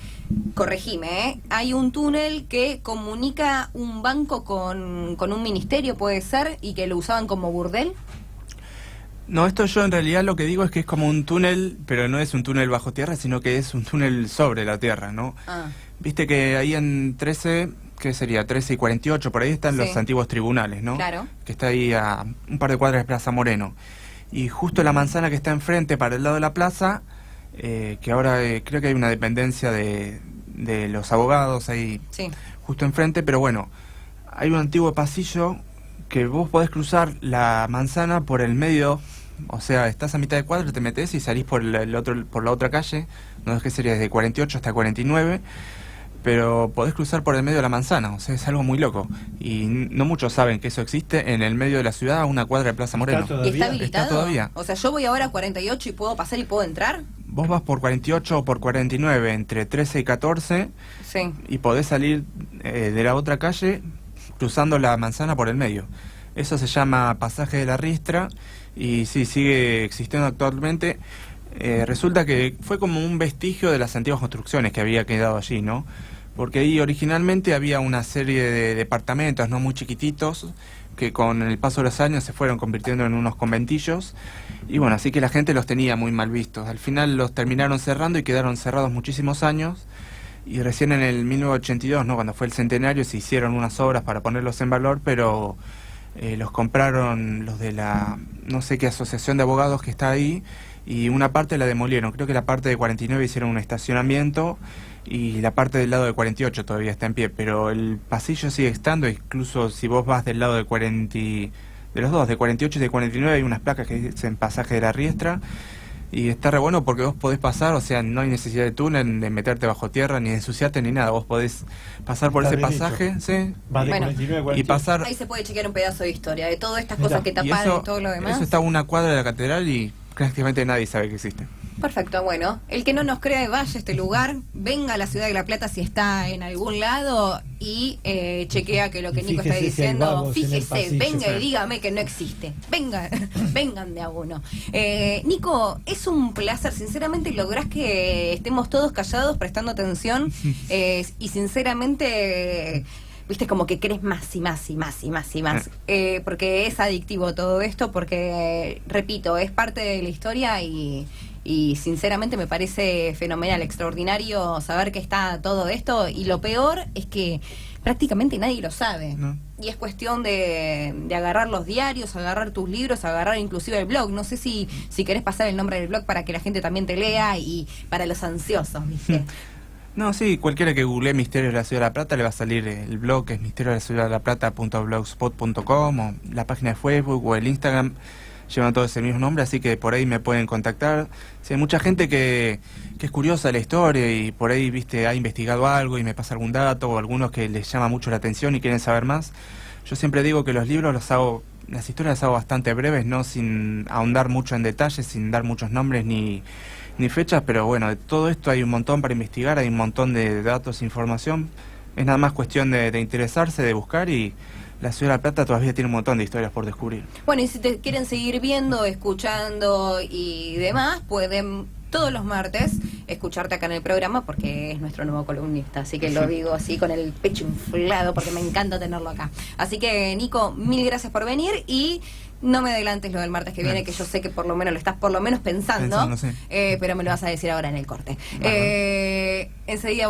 corregime, hay un túnel que comunica un banco con un ministerio, puede ser, y que lo usaban como burdel. No, esto yo en realidad lo que digo es que es como un túnel, pero no es un túnel bajo tierra, sino que es un túnel sobre la tierra, ¿no? Ah, Viste que ahí en 13, ¿qué sería? 13 y 48, por ahí están Sí. los antiguos tribunales, ¿no? Claro. Que está ahí a un par de cuadras de Plaza Moreno. Y justo la manzana que está enfrente, para el lado de la plaza, que ahora creo que hay una dependencia de los abogados ahí sí. justo enfrente, pero bueno, hay un antiguo pasillo que vos podés cruzar la manzana por el medio, o sea, estás a mitad de cuadra, te metés y salís por por la otra calle, no es que sería desde 48 hasta 49, pero podés cruzar por el medio de la manzana, o sea, es algo muy loco. Y no muchos saben que eso existe en el medio de la ciudad, a una cuadra de Plaza Moreno. Está ¿Y ¿Todavía? está habilitado? Está todavía. O sea, yo voy ahora a 48 y puedo pasar y puedo entrar. Vos vas por 48 o por 49, entre 13 y 14, Sí. y podés salir de la otra calle cruzando la manzana por el medio. Eso se llama Pasaje de la Riestra y sí, sigue existiendo actualmente. Resulta que fue como un vestigio de las antiguas construcciones que había quedado allí, ¿no? Porque ahí originalmente había una serie de departamentos, no muy chiquititos, que con el paso de los años se fueron convirtiendo en unos conventillos. Y bueno, así que la gente los tenía muy mal vistos. Al final los terminaron cerrando y quedaron cerrados muchísimos años. Y recién en el 1982, ¿no? Cuando fue el centenario, se hicieron unas obras para ponerlos en valor, pero los compraron los de la, no sé qué asociación de abogados que está ahí, y una parte la demolieron. Creo que la parte de 49 hicieron un estacionamiento y la parte del lado de 48 todavía está en pie, pero el pasillo sigue estando. Incluso si vos vas del lado de 40, de los dos, de 48 y de 49, hay unas placas que dicen Pasaje de la Riestra. Y está re bueno porque vos podés pasar, o sea, no hay necesidad de túnel, de meterte bajo tierra, ni de ensuciarte, ni nada. Vos podés pasar por Está ese derecho. pasaje, sí, Va de Bueno. 49 a y 48. pasar. Ahí se puede chequear un pedazo de historia de todas estas Mirá, cosas que Y taparon y todo lo demás. eso está a una cuadra de la catedral y prácticamente nadie sabe que existe. Perfecto, bueno, el que no nos crea vaya a este lugar, venga a la ciudad de La Plata si está en algún lado y chequea que lo que Y Nico está fíjese si hay diciendo, vagos en el fíjese, pasillo. venga y dígame que no existe, venga, vengan de a uno. Nico, es un placer, sinceramente lográs que estemos todos callados prestando atención y sinceramente... Viste, como que querés más y más y más y más y más. Porque es adictivo todo esto, porque, repito, es parte de la historia y sinceramente me parece fenomenal, extraordinario saber que está todo esto. Y lo peor es que prácticamente nadie lo sabe. ¿No? Y es cuestión de agarrar los diarios, agarrar tus libros, agarrar inclusive el blog. No sé si querés pasar el nombre del blog para que la gente también te lea y para los ansiosos, ¿viste? No, sí, cualquiera que googlee Misterios de la Ciudad de La Plata le va a salir el blog, que es misteriosdelacciudadelaplata.blogspot.com, o la página de Facebook o el Instagram. llevan todos el mismo nombre, así que por ahí me pueden contactar. Si hay mucha gente que es curiosa de la historia y por ahí, viste, ha investigado algo y me pasa algún dato, o algunos que les llama mucho la atención y quieren saber más. Yo siempre digo que los libros las historias las hago bastante breves, no sin ahondar mucho en detalles, sin dar muchos nombres ni fechas, pero bueno, de todo esto hay un montón para investigar, hay un montón de datos, información. Es nada más cuestión de interesarse, de buscar, y la Ciudad de La Plata todavía tiene un montón de historias por descubrir. Bueno, y si te quieren seguir viendo, escuchando y demás, pueden todos los martes escucharte acá en el programa, porque es nuestro nuevo columnista, así que lo digo así con el pecho inflado porque me encanta tenerlo acá. Así que, Nico, mil gracias por venir, y no me adelantes lo del martes que viene, que yo sé que por lo menos lo estás pensando, sí. pero me lo vas a decir ahora en el corte. Bueno. Enseguida